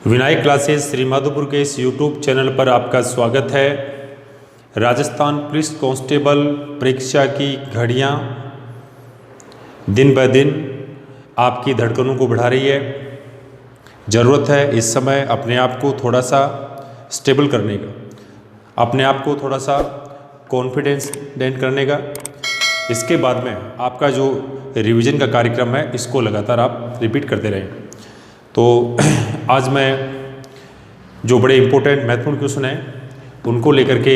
Vinayak classes Shri Madhopur के इस YouTube channel पर आपका स्वागत है। राजस्थान पुलिस कांस्टेबल परीक्षा की घड़ियां दिन ब दिन आपकी धड़कनों को बढ़ा रही है। ज़रूरत है इस समय अपने आप को थोड़ा सा स्टेबल करने का, अपने आप को थोड़ा सा कॉन्फिडेंस गेन करने का। इसके बाद में आपका जो रिवीजन का कार्यक्रम है इसको लगातार आप रिपीट करते रहें। तो आज मैं जो बड़े इम्पोर्टेंट महत्वपूर्ण क्वेश्चन हैं उनको लेकर के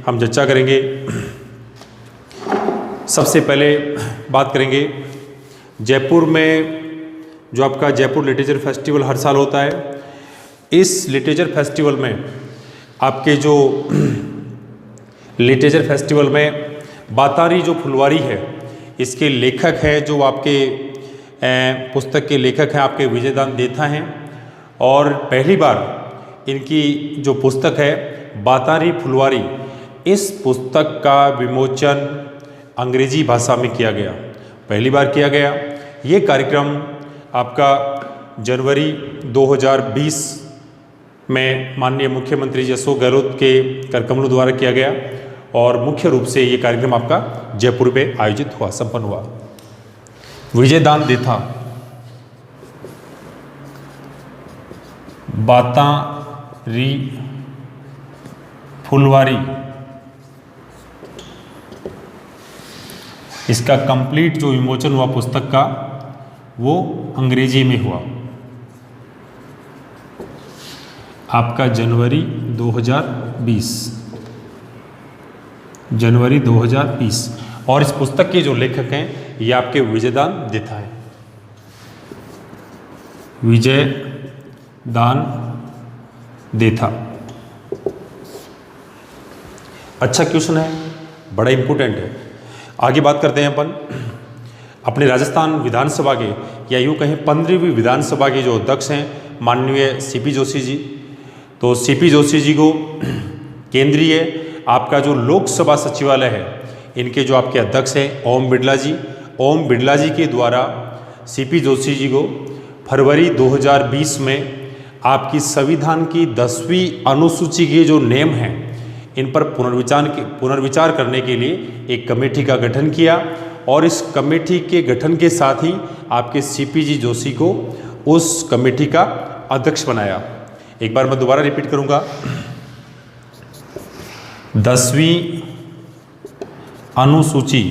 हम चर्चा करेंगे। सबसे पहले बात करेंगे जयपुर में जो आपका जयपुर लिटरेचर फेस्टिवल हर साल होता है। इस लिटरेचर फेस्टिवल में आपके जो लिटरेचर फेस्टिवल में बातारी जो फुलवारी है इसके लेखक हैं, जो आपके पुस्तक के लेखक हैं आपके विजयदान देथा हैं। और पहली बार इनकी जो पुस्तक है बातारी फुलवारी, इस पुस्तक का विमोचन अंग्रेजी भाषा में किया गया, पहली बार किया गया। ये कार्यक्रम आपका जनवरी 2020 में माननीय मुख्यमंत्री अशोक गहलोत के करकमलों द्वारा किया गया और मुख्य रूप से ये कार्यक्रम आपका जयपुर में आयोजित हुआ, संपन्न हुआ। विजयदान देथा बातारी फुलवारी, इसका कंप्लीट जो विमोचन हुआ पुस्तक का वो अंग्रेजी में हुआ आपका जनवरी 2020। और इस पुस्तक के जो लेखक हैं ये आपके विजयदान देथा है, विजयदान देथा। अच्छा क्वेश्चन है, बड़ा इंपॉर्टेंट है। आगे बात करते हैं अपन अपने राजस्थान विधानसभा के, या यूँ कहें 15वीं विधानसभा के जो अध्यक्ष हैं माननीय सीपी जोशी जी। तो सीपी जोशी जी को केंद्रीय आपका जो लोकसभा सचिवालय है इनके जो आपके अध्यक्ष हैं ओम बिड़ला जी, ओम बिड़ला जी के द्वारा सीपी जोशी जी को फरवरी 2020 में आपकी संविधान की 10वीं अनुसूची के जो नियम हैं इन पर पुनर्विचार करने के लिए एक कमेटी का गठन किया और इस कमेटी के गठन के साथ ही आपके सीपी जी जोशी को उस कमेटी का अध्यक्ष बनाया। एक बार मैं दोबारा रिपीट करूंगा, 10वीं अनुसूची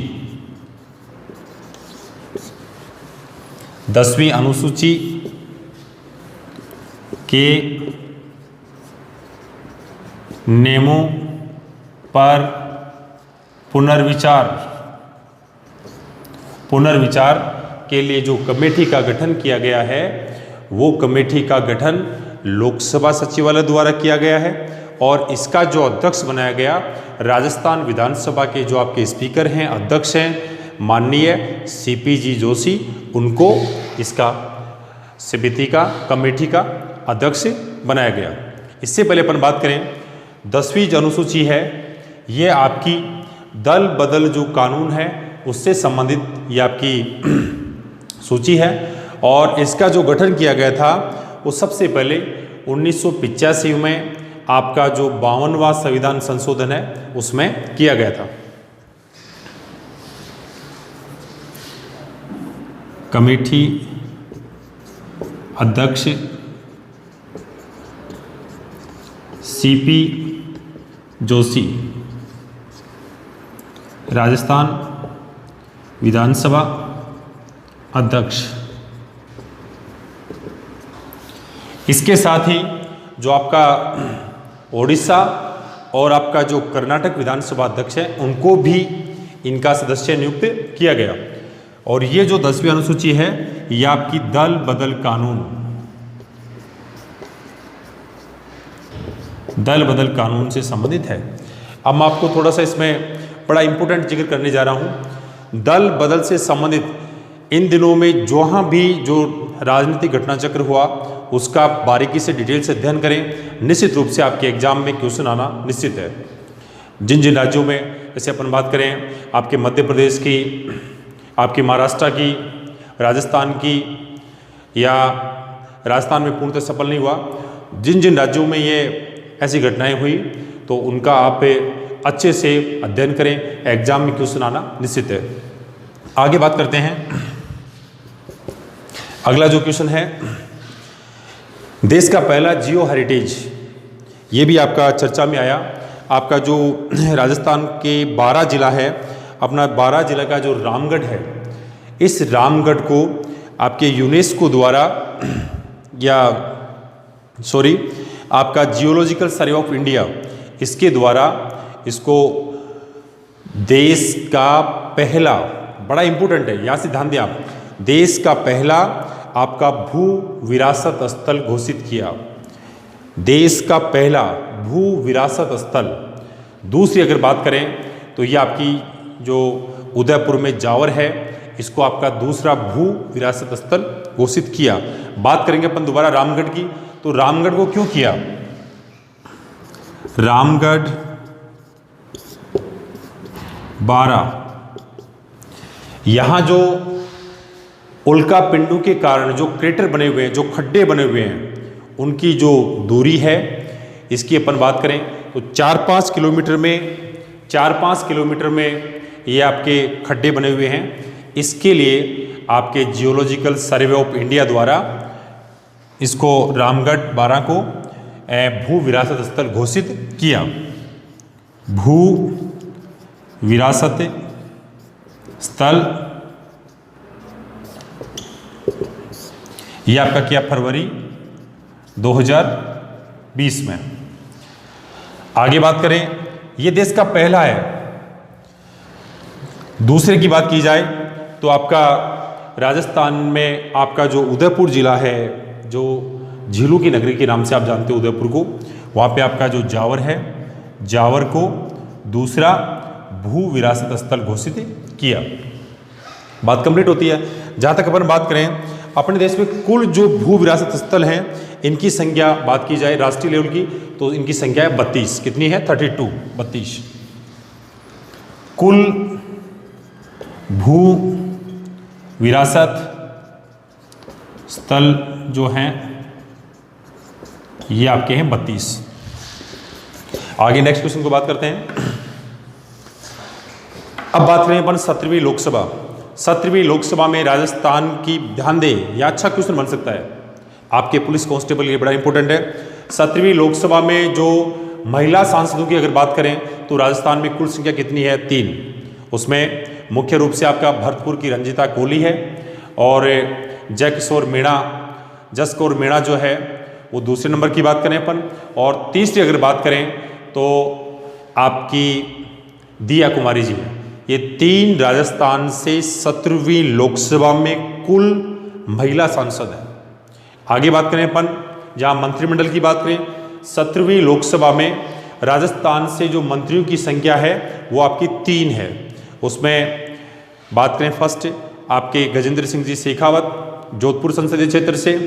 के नियमों पर पुनर्विचार के लिए जो कमेटी का गठन किया गया है वो कमेटी का गठन लोकसभा सचिवालय द्वारा किया गया है और इसका जो अध्यक्ष बनाया गया राजस्थान विधानसभा के जो आपके स्पीकर हैं, अध्यक्ष हैं माननीय सीपी जी जोशी, उनको इसका समिति का कमेटी का अध्यक्ष बनाया गया। इससे पहले अपन बात करें 10वीं जो अनुसूची है ये आपकी दल बदल जो कानून है उससे संबंधित ये आपकी सूची है और इसका जो गठन किया गया था वो सबसे पहले 1985 में आपका जो 52वां संविधान संशोधन है उसमें किया गया था। कमेटी अध्यक्ष सीपी जोशी, राजस्थान विधानसभा अध्यक्ष। इसके साथ ही जो आपका ओडिशा और आपका जो कर्नाटक विधानसभा अध्यक्ष है उनको भी इनका सदस्य नियुक्त किया गया। और ये जो 10वीं अनुसूची है ये आपकी दल बदल कानून से संबंधित है। अब मैं आपको थोड़ा सा इसमें बड़ा इंपॉर्टेंट जिक्र करने जा रहा हूँ। दल बदल से संबंधित इन दिनों में जहाँ भी जो राजनीतिक घटना चक्र हुआ उसका बारीकी से डिटेल से अध्ययन करें। निश्चित रूप से आपके एग्जाम में क्वेश्चन आना निश्चित है। जिन जिन राज्यों में, जैसे अपन बात करें आपके मध्य प्रदेश की, आपके महाराष्ट्र की, राजस्थान की, या राजस्थान में पूर्णतः सफल नहीं हुआ जिन जिन राज्यों में ये ऐसी घटनाएं हुई तो उनका आप अच्छे से अध्ययन करें, एग्जाम में क्वेश्चन आना निश्चित है। आगे बात करते हैं। अगला जो क्वेश्चन है, देश का पहला जियो हेरिटेज, ये भी आपका चर्चा में आया। आपका जो राजस्थान के 12 जिला है, अपना 12 जिला का जो रामगढ़ है, इस रामगढ़ को आपके यूनेस्को द्वारा आपका जियोलॉजिकल सर्वे ऑफ इंडिया, इसके द्वारा इसको देश का पहला, बड़ा इंपॉर्टेंट है, यहाँ से ध्यान दें आप, देश का पहला आपका भू विरासत स्थल घोषित किया। देश का पहला भू विरासत स्थल। दूसरी अगर बात करें तो ये आपकी जो उदयपुर में जावर है, इसको आपका दूसरा भू विरासत स्थल घोषित किया। बात करेंगे अपन दोबारा रामगढ़ की, तो रामगढ़ को क्यों किया? रामगढ़ 12, यहां जो उल्का पिंडों के कारण जो क्रेटर बने हुए हैं, जो खड्डे बने हुए हैं, उनकी जो दूरी है, इसकी अपन बात करें तो 4-5 किलोमीटर में ये आपके खड्डे बने हुए हैं। इसके लिए आपके जियोलॉजिकल सर्वे ऑफ इंडिया द्वारा इसको रामगढ़ 12 को भू विरासत स्थल घोषित किया। भू विरासत स्थल ये आपका किया फरवरी 2020 में। आगे बात करें, ये देश का पहला है। दूसरे की बात की जाए तो आपका राजस्थान में आपका जो उदयपुर जिला है, जो झीलों की नगरी के नाम से आप जानते हो उदयपुर को, वहाँ पे आपका जो जावर है, जावर को दूसरा भू विरासत स्थल घोषित किया। बात कंप्लीट होती है। जहाँ तक अपन बात करें अपने देश में कुल जो भू विरासत स्थल हैं, इनकी संख्या बात की जाए राष्ट्रीय लेवल की तो इनकी संख्या है 32। कितनी है? 32। कुल भू विरासत स्थल जो हैं ये आपके हैं 32। आगे नेक्स्ट क्वेश्चन को बात करते हैं। अब बात करें अपन 17वीं लोकसभा। 17वीं लोकसभा में राजस्थान की, ध्यान दें, यह अच्छा क्वेश्चन बन सकता है आपके पुलिस कांस्टेबल, ये बड़ा इंपॉर्टेंट है। 17वीं लोकसभा में जो महिला सांसदों की अगर बात करें तो राजस्थान में कुल संख्या कितनी है? 3। उसमें मुख्य रूप से आपका भरतपुर की रंजिता कोहली है और जसकौर मीणा जो है वो दूसरे नंबर की बात करें अपन। और तीसरी अगर बात करें तो आपकी दिया कुमारी जी है। ये 3 राजस्थान से 17वीं लोकसभा में कुल महिला सांसद हैं। आगे बात करें अपन जहां मंत्रिमंडल की बात करें, 17वीं लोकसभा में राजस्थान से जो मंत्रियों की संख्या है वो आपकी 3 है। उसमें बात करें फर्स्ट आपके गजेंद्र सिंह जी शेखावत जोधपुर संसदीय क्षेत्र से,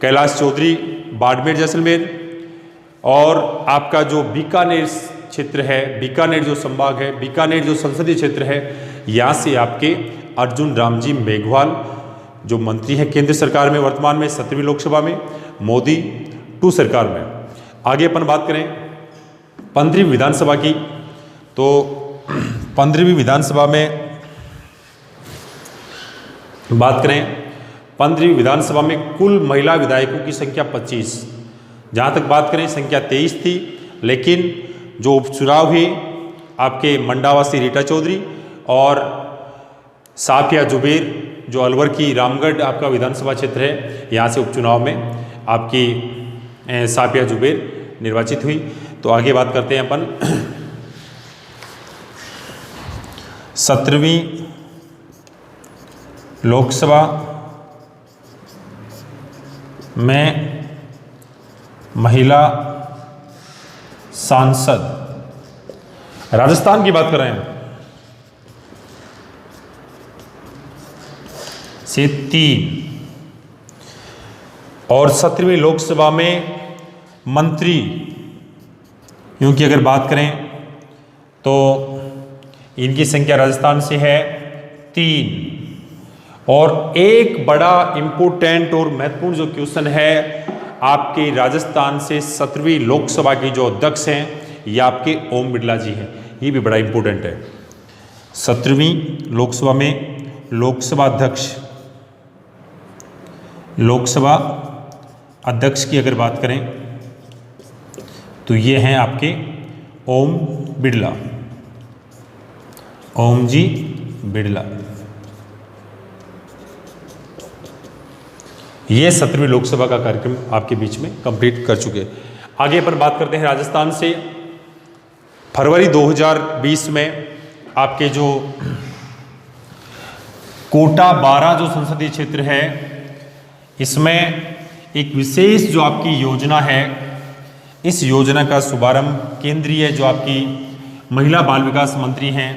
कैलाश चौधरी बाड़मेर जैसलमेर, और आपका जो बीकानेर क्षेत्र है, बीकानेर जो संभाग है, बीकानेर जो संसदीय क्षेत्र है, यहाँ से आपके अर्जुन राम जी मेघवाल जो मंत्री हैं केंद्र सरकार में वर्तमान में 17वीं लोकसभा में, मोदी 2 सरकार में। आगे अपन बात करें 15वीं विधानसभा की, तो 15वीं विधानसभा में बात करें, 15वीं विधानसभा में कुल महिला विधायकों की संख्या 25। जहाँ तक बात करें संख्या 23 थी, लेकिन जो उपचुनाव हुए आपके मंडावासी रीटा चौधरी और साफिया जुबेर जो अलवर की रामगढ़ आपका विधानसभा क्षेत्र है, यहाँ से उपचुनाव में आपकी साफिया जुबेर निर्वाचित हुई। तो आगे बात करते हैं अपन 17वीं लोकसभा में महिला सांसद, राजस्थान की बात कर रहे हैं, से 3, और 17वीं लोकसभा में मंत्री क्योंकि अगर बात करें तो इनकी संख्या राजस्थान से है 3। और एक बड़ा इंपॉर्टेंट और महत्वपूर्ण जो क्वेश्चन है आपके राजस्थान से 17वीं लोकसभा की जो अध्यक्ष हैं ये आपके ओम बिरला जी हैं। ये भी बड़ा इंपॉर्टेंट है। 17वीं लोकसभा में लोकसभा अध्यक्ष की अगर बात करें तो ये हैं आपके ओम बिरला, ओम जी बिरला। ये 17वीं लोकसभा का कार्यक्रम आपके बीच में कंप्लीट कर चुके। आगे अपन बात करते हैं राजस्थान से। फरवरी 2020 में आपके जो कोटा 12 जो संसदीय क्षेत्र है, इसमें एक विशेष जो आपकी योजना है, इस योजना का शुभारंभ केंद्रीय जो आपकी महिला बाल विकास मंत्री हैं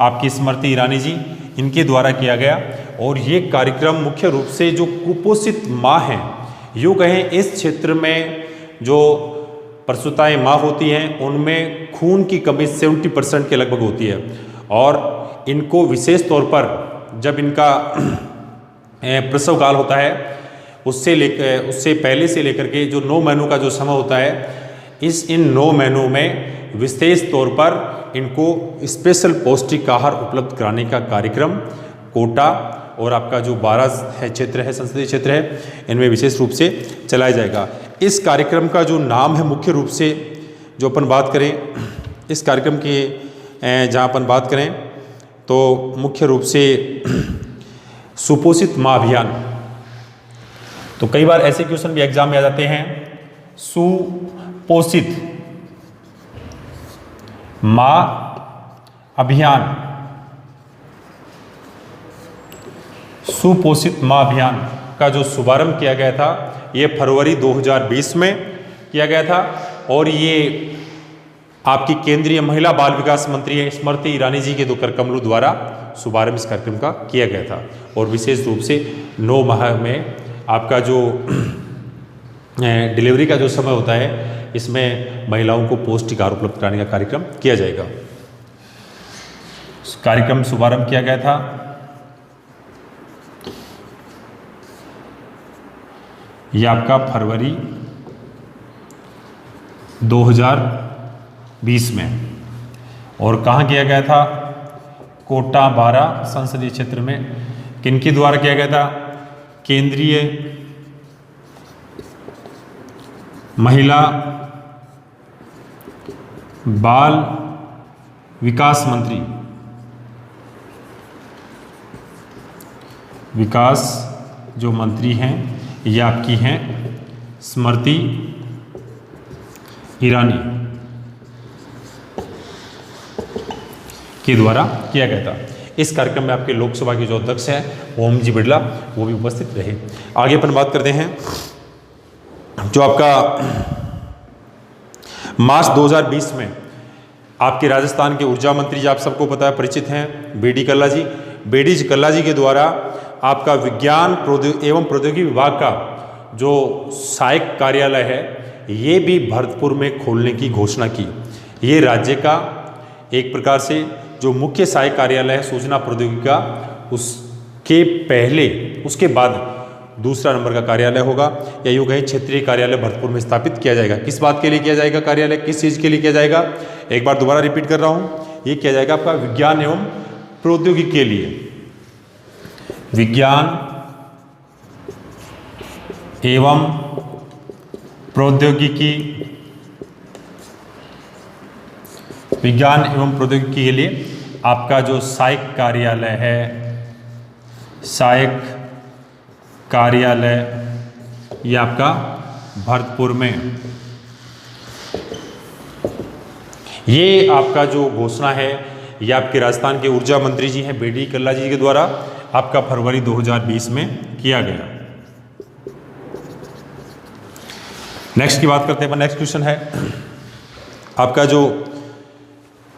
आपकी स्मृति ईरानी जी, इनके द्वारा किया गया। और ये कार्यक्रम मुख्य रूप से जो कुपोषित माँ हैं, यूँ कहें इस क्षेत्र में जो प्रसूताएं माँ होती हैं उनमें खून की कमी 70% के लगभग होती है। और इनको विशेष तौर पर जब इनका प्रसव काल होता है उससे पहले से लेकर के जो 9 महीनों का जो समय होता है, इन 9 महीनों में विशेष तौर पर इनको स्पेशल पौष्टिक आहार उपलब्ध कराने का कार्यक्रम कोटा और आपका जो 12 है क्षेत्र है, संसदीय क्षेत्र है, इनमें विशेष रूप से चलाया जाएगा। इस कार्यक्रम का जो नाम है मुख्य रूप से जो अपन बात करें, इस कार्यक्रम की जहाँ अपन बात करें तो मुख्य रूप से सुपोषित माँ अभियान। तो कई बार ऐसे क्वेश्चन भी एग्जाम में आ जाते हैं। सुपोषित माँ अभियान, सुपोषित माँ अभियान का जो शुभारंभ किया गया था ये फरवरी 2020 में किया गया था। और ये आपकी केंद्रीय महिला बाल विकास मंत्री स्मृति ईरानी जी के दो कर कमलों द्वारा शुभारंभ इस कार्यक्रम का किया गया था। और विशेष रूप से 9 माह में आपका जो डिलीवरी का जो समय होता है, इसमें महिलाओं को पौष्टिक आहार उपलब्ध कराने का कार्यक्रम किया जाएगा। कार्यक्रम शुभारंभ किया गया था ये आपका फरवरी 2020 में। और कहाँ किया गया था? कोटा 12 संसदीय क्षेत्र में। किनके द्वारा किया गया था? केंद्रीय महिला बाल विकास मंत्री, विकास जो मंत्री हैं ये आपकी हैं स्मृति ईरानी के द्वारा किया गया था। इस कार्यक्रम में आपके लोकसभा के जो अध्यक्ष हैं ओम जी बिरला, वो भी उपस्थित रहे। आगे अपन बात करते हैं जो आपका मार्च 2020 में आपके राजस्थान के ऊर्जा मंत्री जी, आप सबको पता है, परिचित हैं, बी डी कल्ला जी। बी डी कल्ला जी के द्वारा आपका विज्ञान एवं प्रौद्योगिकी विभाग का जो सहायक कार्यालय है ये भी भरतपुर में खोलने की घोषणा की। ये राज्य का एक प्रकार से जो मुख्य सहायक कार्यालय है सूचना प्रौद्योगिकी का, उसके बाद दूसरा नंबर का कार्यालय होगा, या यूँ कहें क्षेत्रीय कार्यालय भरतपुर में स्थापित किया जाएगा। किस बात के लिए किया जाएगा कार्यालय, किस चीज़ के लिए किया जाएगा? एक बार दोबारा रिपीट कर रहा हूँ, ये किया जाएगा आपका विज्ञान एवं प्रौद्योगिकी के लिए, विज्ञान एवं प्रौद्योगिकी, विज्ञान एवं प्रौद्योगिकी के लिए आपका जो सहायक कार्यालय है, सहायक कार्यालय ये आपका भरतपुर में। ये आपका जो घोषणा है ये आपके राजस्थान के ऊर्जा मंत्री जी हैं बी डी कल्ला जी के द्वारा आपका फरवरी 2020 में किया गया। नेक्स्ट की बात करते हैं। नेक्स्ट क्वेश्चन है आपका जो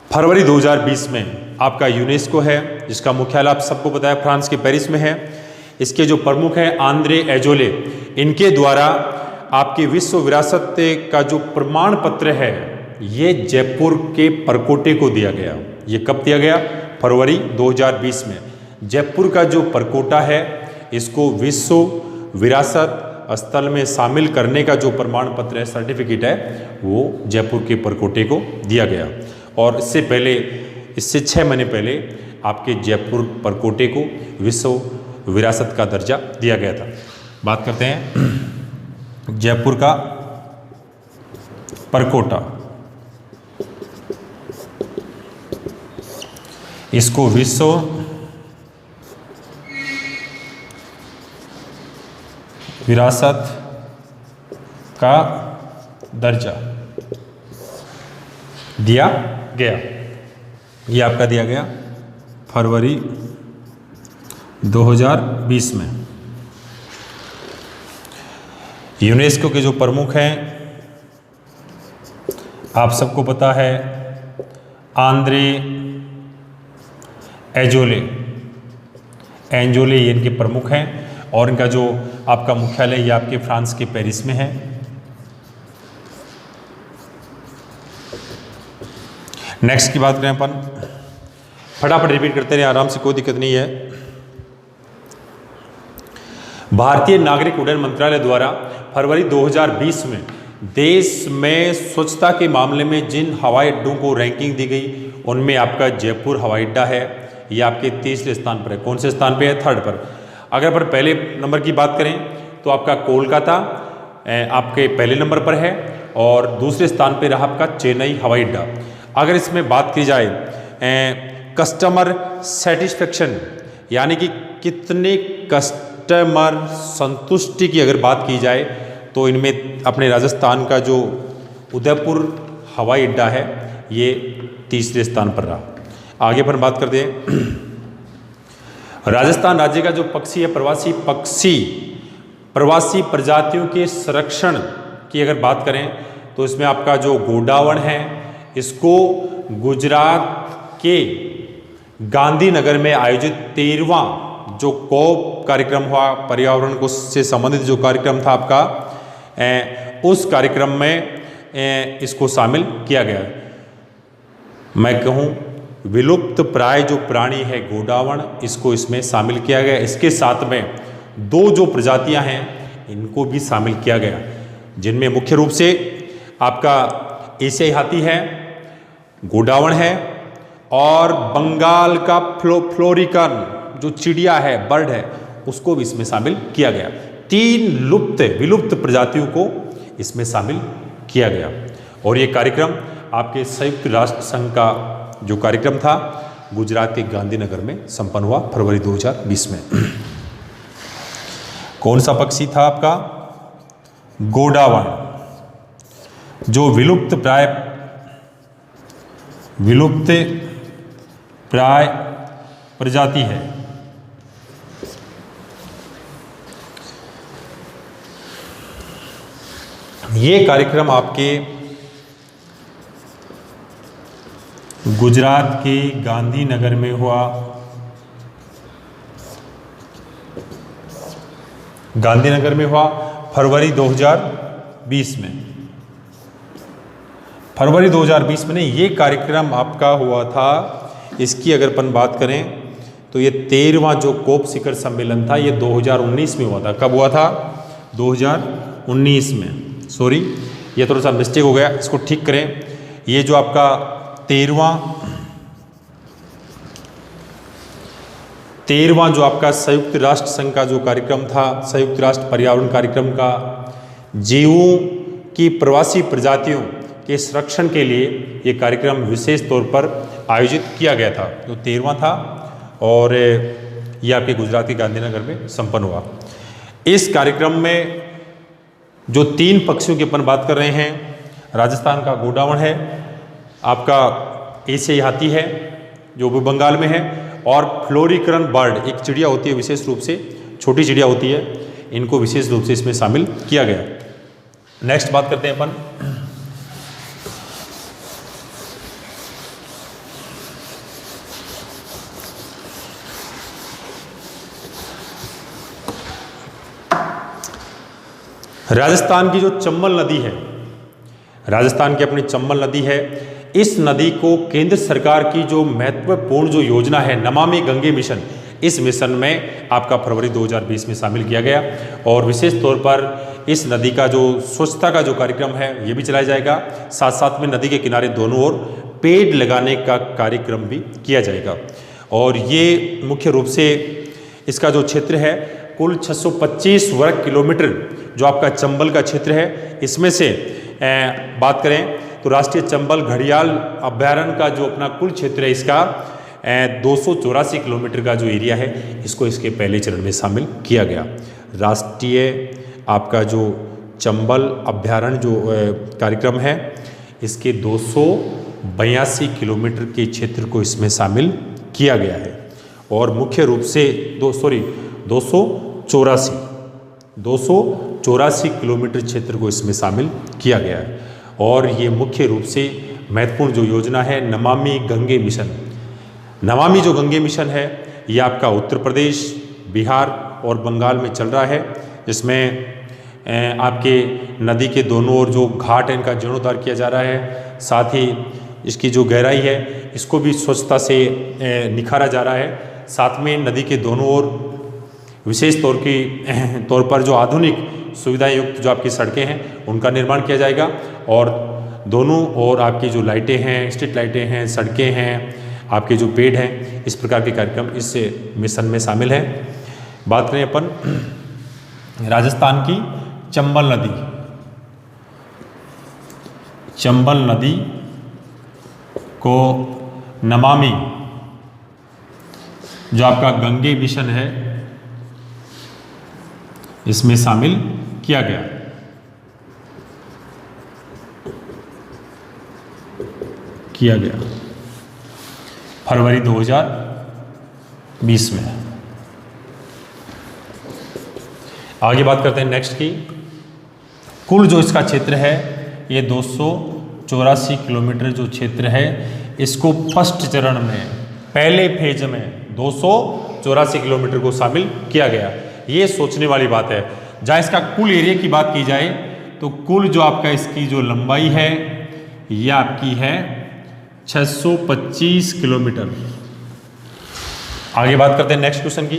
फरवरी 2020 में आपका यूनेस्को है, जिसका मुख्यालय आप सबको पता है फ्रांस के पेरिस में है। इसके जो प्रमुख हैं आंद्रे एजोले, इनके द्वारा आपकी विश्व विरासत का जो प्रमाण पत्र है ये जयपुर के परकोटे को दिया गया। ये कब दिया गया? फरवरी 2020 में। जयपुर का जो परकोटा है इसको विश्व विरासत स्थल में शामिल करने का जो प्रमाण पत्र है, सर्टिफिकेट है, वो जयपुर के परकोटे को दिया गया। और इससे 6 महीने पहले आपके जयपुर परकोटे को विश्व विरासत का दर्जा दिया गया था। बात करते हैं जयपुर का परकोटा, इसको विश्व विरासत का दर्जा दिया गया। ये आपका दिया गया फरवरी 2020 में। यूनेस्को के जो प्रमुख हैं आप सबको पता है, आंद्रे एंजोले ये इनके प्रमुख हैं और इनका जो आपका मुख्यालय ये आपके फ्रांस के पेरिस में है। नेक्स्ट की बात करें अपन, फटाफट रिपीट करते रहे, आराम से, कोई दिक्कत नहीं है। भारतीय नागरिक उड्डयन मंत्रालय द्वारा फरवरी 2020 में देश में स्वच्छता के मामले में जिन हवाई अड्डों को रैंकिंग दी गई, उनमें आपका जयपुर हवाई अड्डा है। ये आपके तीसरे स्थान पर है। कौन से स्थान पे है? 3rd पर। अगर अपन पहले नंबर की बात करें तो आपका कोलकाता आपके पहले नंबर पर है और दूसरे स्थान पे रहा आपका चेन्नई हवाई अड्डा। अगर इसमें बात की जाए कस्टमर सेटिस्फेक्शन, यानी कि कितने कस्टमर संतुष्टि की अगर बात की जाए, तो इनमें अपने राजस्थान का जो उदयपुर हवाई अड्डा है ये तीसरे स्थान पर रहा। आगे पर बात करते हैं, राजस्थान राज्य का जो पक्षी है, प्रवासी प्रजातियों के संरक्षण की अगर बात करें तो इसमें आपका जो गोडावण है, इसको गुजरात के गांधीनगर में आयोजित 13वां जो कॉप कार्यक्रम हुआ, पर्यावरण को से संबंधित जो कार्यक्रम था आपका, उस कार्यक्रम में इसको शामिल किया गया। मैं कहूँ विलुप्त प्राय जो प्राणी है गोडावण, इसको इसमें शामिल किया गया। इसके साथ में 2 जो प्रजातियां हैं इनको भी शामिल किया गया, जिनमें मुख्य रूप से आपका एशियाई हाथी है, गोडावण है, और बंगाल का फ्लोरिकन जो चिड़िया है, बर्ड है, उसको भी इसमें शामिल किया गया। 3 विलुप्त प्रजातियों को इसमें शामिल किया गया। और ये कार्यक्रम आपके संयुक्त राष्ट्र संघ का जो कार्यक्रम था गुजरात के गांधीनगर में संपन्न हुआ फरवरी 2020 में। कौन सा पक्षी था आपका? गोडावण, जो विलुप्त प्राय प्रजाति है। ये कार्यक्रम आपके गुजरात के गांधीनगर में हुआ। गांधीनगर में हुआ फरवरी 2020 में। फरवरी 2020 में ये कार्यक्रम आपका हुआ था। इसकी अगर अपन बात करें तो ये 13वां जो कोप शिखर सम्मेलन था, ये 2019 में हुआ था। कब हुआ था? 2019 में। सॉरी, ये थोड़ा सा मिस्टेक हो गया, इसको ठीक करें। ये जो आपका 13वां जो आपका संयुक्त राष्ट्र संघ का जो कार्यक्रम था, संयुक्त राष्ट्र पर्यावरण कार्यक्रम का, जीवों की प्रवासी प्रजातियों के संरक्षण के लिए ये कार्यक्रम विशेष तौर पर आयोजित किया गया था, जो 13वां था, और ये आपके गुजरात के गांधीनगर में संपन्न हुआ। इस कार्यक्रम में जो 3 पक्षियों की अपन बात कर रहे हैं, राजस्थान का गोडावण है, आपका एशियाई हाथी है जो भी बंगाल में है, और फ्लोरिकन बर्ड एक चिड़िया होती है, विशेष रूप से छोटी चिड़िया होती है, इनको विशेष रूप से इसमें शामिल किया गया। नेक्स्ट बात करते हैं अपन राजस्थान की जो चंबल नदी है, राजस्थान की अपनी चंबल नदी है। इस नदी को केंद्र सरकार की जो महत्वपूर्ण जो योजना है नमामि गंगे मिशन, इस मिशन में आपका फरवरी 2020 में शामिल किया गया। और विशेष तौर पर इस नदी का जो स्वच्छता का जो कार्यक्रम है ये भी चलाया जाएगा। साथ साथ में नदी के किनारे दोनों ओर पेड़ लगाने का कार्यक्रम भी किया जाएगा। और ये मुख्य रूप से इसका जो क्षेत्र है कुल 625 वर्ग किलोमीटर जो आपका चंबल का क्षेत्र है, इसमें से बात करें तो राष्ट्रीय चंबल घड़ियाल अभ्यारण्य का जो अपना कुल क्षेत्र है इसका 284 किलोमीटर का जो एरिया है इसको इसके पहले चरण में शामिल किया गया। राष्ट्रीय आपका जो चंबल अभ्यारण्य जो कार्यक्रम है इसके 282 किलोमीटर के क्षेत्र को इसमें शामिल किया गया है। और मुख्य रूप से 284 किलोमीटर क्षेत्र को इसमें शामिल किया गया है। और ये मुख्य रूप से महत्वपूर्ण जो योजना है नमामि गंगे मिशन, नमामि जो गंगे मिशन है ये आपका उत्तर प्रदेश, बिहार और बंगाल में चल रहा है। इसमें आपके नदी के दोनों ओर जो घाट है इनका जीर्णोद्धार किया जा रहा है। साथ ही इसकी जो गहराई है इसको भी स्वच्छता से निखारा जा रहा है। साथ में नदी के दोनों ओर विशेष तौर पर जो आधुनिक सुविधाएं युक्त जो आपकी सड़कें हैं उनका निर्माण किया जाएगा। और दोनों ओर आपकी जो लाइटें हैं, स्ट्रीट लाइटें हैं, सड़कें हैं, आपके जो पेड़ हैं, इस प्रकार के कार्यक्रम इस मिशन में शामिल है। बात करें अपन राजस्थान की चंबल नदी, चंबल नदी को नमामि जो आपका गंगे मिशन है इसमें शामिल किया गया। फरवरी 2020 में। आगे बात करते हैं नेक्स्ट की। कुल जो इसका क्षेत्र है ये 284 किलोमीटर जो क्षेत्र है इसको फर्स्ट चरण में पहले फेज में 284 किलोमीटर को शामिल किया गया। ये सोचने वाली बात है। जहाँ इसका कुल एरिया की बात की जाए तो कुल जो आपका इसकी जो लंबाई है ये आपकी है 625 किलोमीटर। आगे बात करते हैं नेक्स्ट क्वेश्चन की।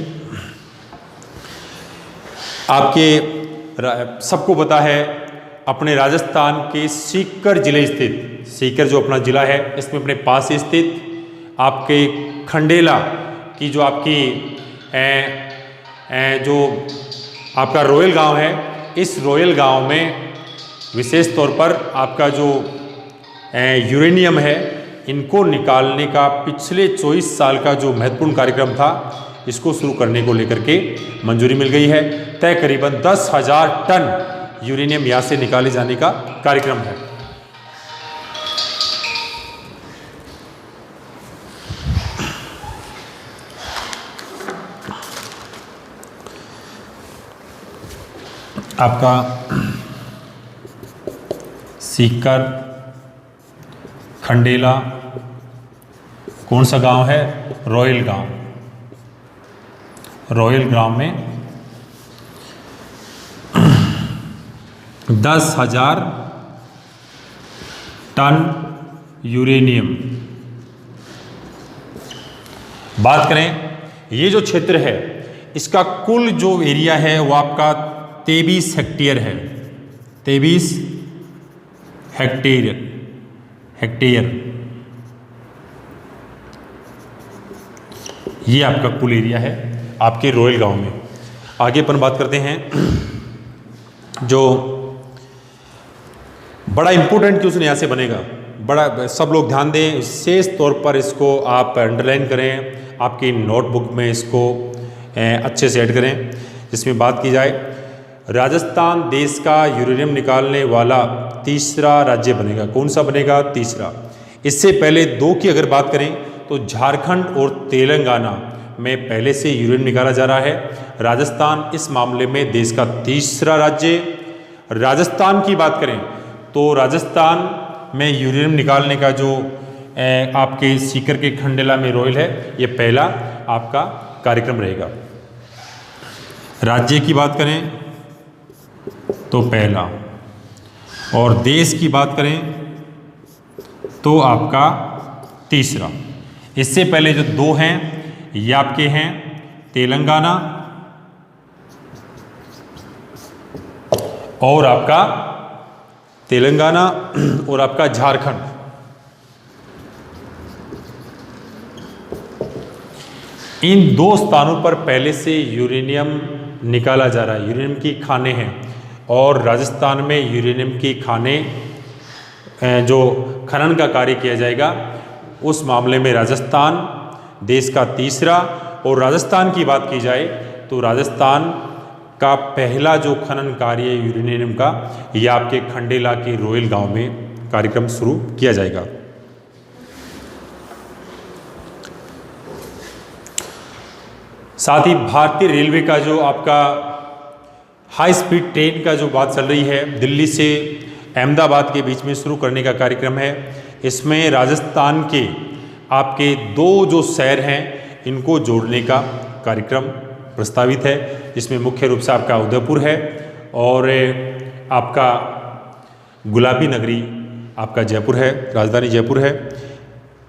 आपके सबको पता है अपने राजस्थान के सीकर जिले स्थित, सीकर जो अपना जिला है इसमें अपने पास स्थित आपके खंडेला की जो आपकी जो आपका रोयल गांव है, इस रोयल गांव में विशेष तौर पर आपका जो यूरेनियम है इनको निकालने का पिछले 24 साल का जो महत्वपूर्ण कार्यक्रम था इसको शुरू करने को लेकर के मंजूरी मिल गई है। तय करीबन 10,000 टन यूरेनियम यहाँ से निकाले जाने का कार्यक्रम है। आपका सीकर खंडेला कौन सा गांव है? रॉयल गांव। रॉयल गांव में 10,000 टन यूरेनियम। बात करें ये जो क्षेत्र है इसका कुल जो एरिया है वो आपका 23 हेक्टेयर है। 23 हेक्टेयर ये आपका कुल एरिया है आपके रॉयल गांव में। आगे अपन बात करते हैं जो बड़ा इंपॉर्टेंट क्वेश्चन यहाँ से बनेगा, बड़ा सब लोग ध्यान दें, विशेष तौर पर इसको आप अंडरलाइन करें, आपकी नोटबुक में इसको अच्छे से ऐड करें। जिसमें बात की जाए राजस्थान देश का यूरेनियम निकालने वाला तीसरा राज्य बनेगा। कौन सा बनेगा? तीसरा। इससे पहले दो की अगर बात करें तो झारखंड और तेलंगाना में पहले से यूरेनियम निकाला जा रहा है। राजस्थान इस मामले में देश का तीसरा राज्य। राजस्थान की बात करें तो राजस्थान में यूरेनियम निकालने का जो आपके सीकर के खंडेला में रॉयल है ये पहला आपका कार्यक्रम रहेगा। राज्य की बात करें तो पहला, और देश की बात करें तो आपका तीसरा। इससे पहले जो दो हैं ये आपके हैं तेलंगाना और आपका तेलंगाना और आपका झारखंड। इन दो स्थानों पर पहले से यूरेनियम निकाला जा रहा है, यूरेनियम की खानें हैं और राजस्थान में यूरेनियम की खानें जो खनन का कार्य किया जाएगा, उस मामले में राजस्थान देश का तीसरा। और राजस्थान की बात की जाए तो राजस्थान का पहला जो खनन कार्य है यूरेनियम का, यह आपके खंडेला के रोयल गांव में कार्यक्रम शुरू किया जाएगा। साथ ही भारतीय रेलवे का जो आपका हाई स्पीड ट्रेन का जो बात चल रही है, दिल्ली से अहमदाबाद के बीच में शुरू करने का कार्यक्रम है। इसमें राजस्थान के आपके दो जो शहर हैं इनको जोड़ने का कार्यक्रम प्रस्तावित है, जिसमें मुख्य रूप से आपका उदयपुर है और आपका गुलाबी नगरी आपका जयपुर है, राजधानी जयपुर है।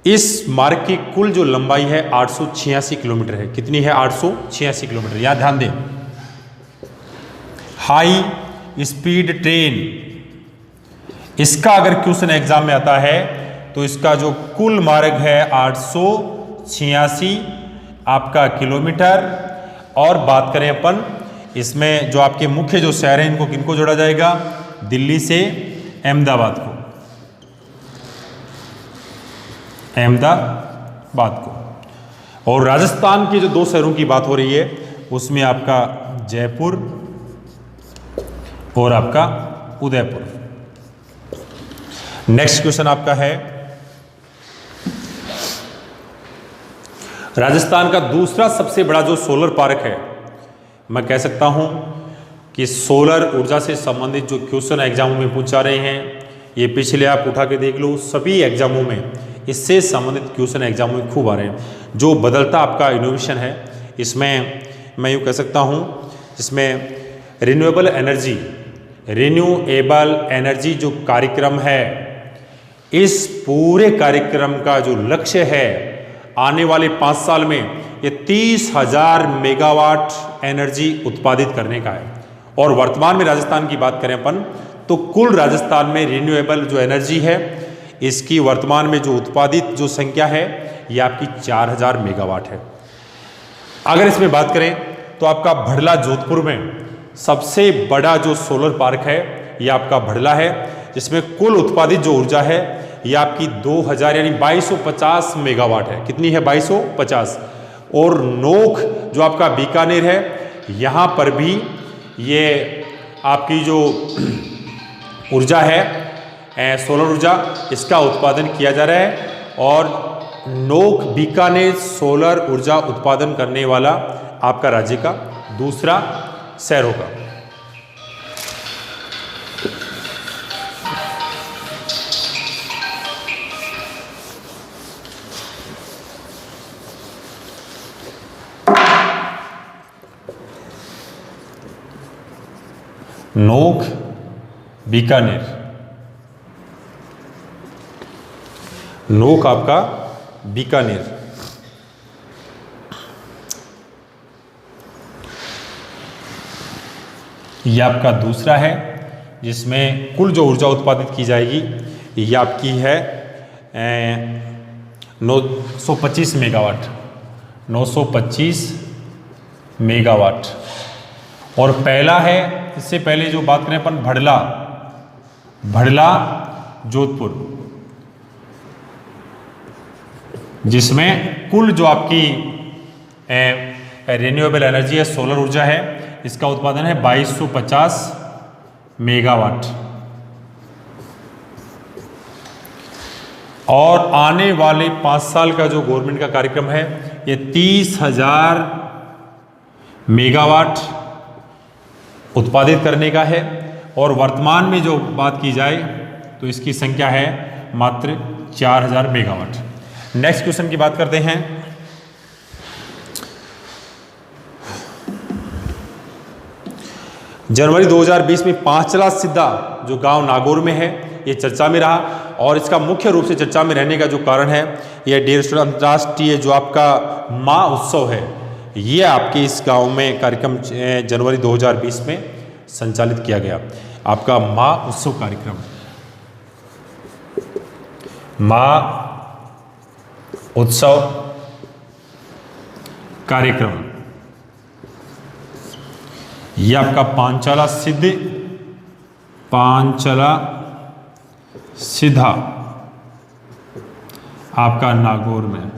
इस मार्ग की कुल जो लंबाई है 886 किलोमीटर है। कितनी है? 886 किलोमीटर। यहाँ ध्यान दें, हाई स्पीड ट्रेन, इसका अगर क्वेश्चन एग्जाम में आता है तो इसका जो कुल मार्ग है 886 आपका किलोमीटर। और बात करें अपन इसमें जो आपके मुख्य जो शहर हैं इनको किनको जोड़ा जाएगा? दिल्ली से अहमदाबाद को। और राजस्थान के जो दो शहरों की बात हो रही है उसमें आपका जयपुर और आपका उदयपुर। नेक्स्ट क्वेश्चन आपका है, राजस्थान का दूसरा सबसे बड़ा जो सोलर पार्क है, मैं कह सकता हूं कि सोलर ऊर्जा से संबंधित जो क्वेश्चन एग्जामों में पूछा रहे हैं, ये पिछले आप उठा के देख लो, सभी एग्जामों में इससे संबंधित क्वेश्चन एग्जामों में खूब आ रहे हैं। जो बदलता आपका इनोवेशन है, इसमें मैं यूँ कह सकता हूँ, इसमें रिन्यूएबल एनर्जी जो कार्यक्रम है, इस पूरे कार्यक्रम का जो लक्ष्य है आने वाले 5 साल में ये 30,000 मेगावाट एनर्जी उत्पादित करने का है। और वर्तमान में राजस्थान की बात करें अपन तो कुल राजस्थान में रिन्यूएबल जो एनर्जी है इसकी वर्तमान में जो उत्पादित जो संख्या है ये आपकी 4,000 मेगावाट है। अगर इसमें बात करें तो आपका भड़ला जोधपुर में सबसे बड़ा जो सोलर पार्क है ये आपका भड़ला है, जिसमें कुल उत्पादित जो ऊर्जा है ये आपकी 2000 यानी 2250 मेगावाट है। कितनी है? 2250। और नोख जो आपका बीकानेर है, यहाँ पर भी ये आपकी जो ऊर्जा है सोलर ऊर्जा, इसका उत्पादन किया जा रहा है। और नोख बीकानेर सोलर ऊर्जा उत्पादन करने वाला आपका राज्य का दूसरा शहर होगा। नोख बीकानेर, नोख आपका बीकानेर, ये आपका दूसरा है, जिसमें कुल जो ऊर्जा उत्पादित की जाएगी ये आपकी है 925 मेगावाट, 925 मेगावाट। और पहला है, इससे पहले जो बात करें अपन भड़ला जोधपुर, जिसमें कुल जो आपकी रिन्यूएबल एनर्जी है, सोलर ऊर्जा है, इसका उत्पादन है 2250 मेगावाट। और आने वाले 5 साल का जो गवर्नमेंट का कार्यक्रम है ये 30,000 मेगावाट उत्पादित करने का है। और वर्तमान में जो बात की जाए तो इसकी संख्या है मात्र 4,000 मेगावाट। नेक्स्ट क्वेश्चन की बात करते हैं, जनवरी 2020 में पांचला सिद्धा जो गांव नागौर में है ये चर्चा में रहा। और इसका मुख्य रूप से चर्चा में रहने का जो कारण है, यह 150 अंतर्राष्ट्रीय जो आपका माँ उत्सव है, ये आपके इस गांव में कार्यक्रम जनवरी 2020 में संचालित किया गया। आपका माँ उत्सव कार्यक्रम, माँ उत्सव कार्यक्रम, ये आपका पांचाला सिद्धा आपका नागौर में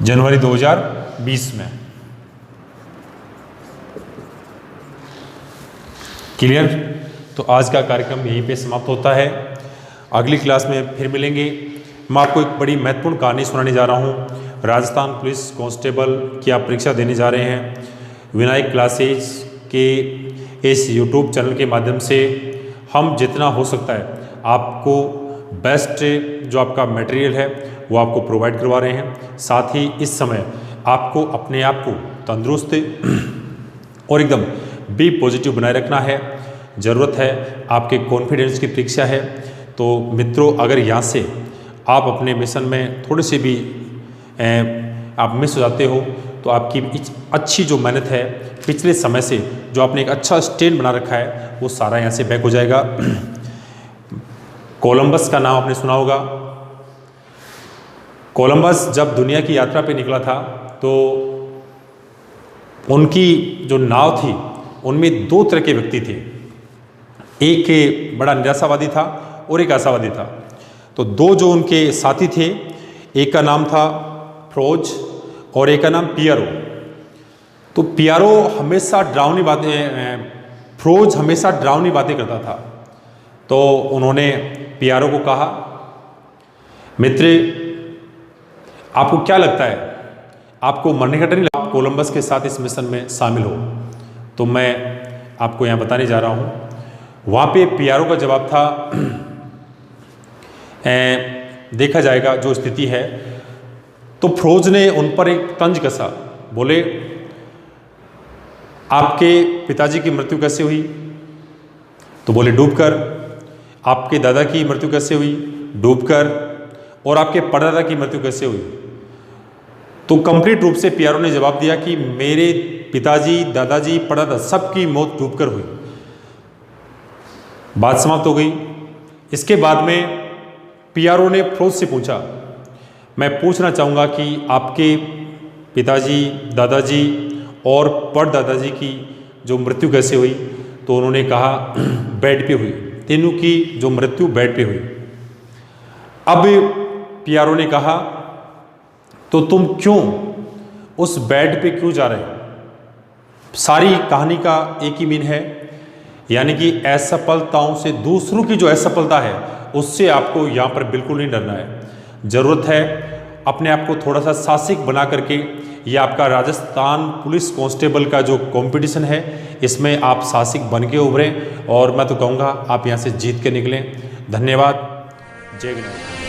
जनवरी 2020 में। क्लियर? तो आज का कार्यक्रम यहीं पे समाप्त होता है। अगली क्लास में फिर मिलेंगे। मैं आपको एक बड़ी महत्वपूर्ण कहानी सुनाने जा रहा हूँ। राजस्थान पुलिस कांस्टेबल की आप परीक्षा देने जा रहे हैं। विनायक क्लासेज के इस यूट्यूब चैनल के माध्यम से हम जितना हो सकता है आपको बेस्ट जो आपका मटेरियल है वो आपको प्रोवाइड करवा रहे हैं। साथ ही इस समय आपको अपने आप को तंदुरुस्त और एकदम बी पॉजिटिव बनाए रखना है। ज़रूरत है आपके कॉन्फिडेंस की परीक्षा है। तो मित्रों, अगर यहाँ से आप अपने मिशन में थोड़े से भी आप मिस हो जाते हो तो आपकी अच्छी जो मेहनत है पिछले समय से, जो आपने एक अच्छा स्टैंड बना रखा है, वो सारा यहाँ से बैक हो जाएगा। कोलंबस का नाम आपने सुना होगा। कोलंबस जब दुनिया की यात्रा पे निकला था तो उनकी जो नाव थी उनमें दो तरह के व्यक्ति थे। एक बड़ा निराशावादी था और एक आशावादी था। तो दो जो उनके साथी थे, एक का नाम था फ्रोज और एक का नाम पियरो। तो पियरो हमेशा डरावनी बातें, फ्रोज हमेशा डरावनी बातें करता था। तो उन्होंने पियरो को कहा, मित्र आपको क्या लगता है, आपको मरने का डर नहीं लगता? आप कोलंबस के साथ इस मिशन में शामिल हो? तो मैं आपको यहाँ बताने जा रहा हूँ। वहाँ पे पियरो का जवाब था, देखा जाएगा जो स्थिति है। तो फ्रोज ने उन पर एक तंज कसा। बोले, आपके पिताजी की मृत्यु कैसे हुई? तो बोले, डूबकर। आपके दादा की मृत्यु कैसे हुई? डूबकर। और आपके परदादा की मृत्यु कैसे हुई? तो कंप्लीट रूप से पियरो ने जवाब दिया कि मेरे पिताजी, दादाजी, परदादा सबकी मौत डूबकर हुई। बात समाप्त हो गई। इसके बाद में पियरो ने फ्रोज से पूछा, मैं पूछना चाहूँगा कि आपके पिताजी, दादाजी और परदादाजी की जो मृत्यु कैसे हुई? तो उन्होंने कहा, बेड पे हुई। तीनों की जो मृत्यु बेड पे हुई। अब पियरो ने कहा, तो तुम क्यों उस बेड पे क्यों जा रहे हो? सारी कहानी का एक ही मीन है, यानी कि असफलताओं से, दूसरों की जो असफलता है उससे आपको यहाँ पर बिल्कुल नहीं डरना है। ज़रूरत है अपने आप को थोड़ा सा साहसिक बना करके, ये आपका राजस्थान पुलिस कांस्टेबल का जो कंपटीशन है इसमें आप साहसिक बन के उभरें। और मैं तो कहूँगा आप यहाँ से जीत के निकलें। धन्यवाद। जय गणेश।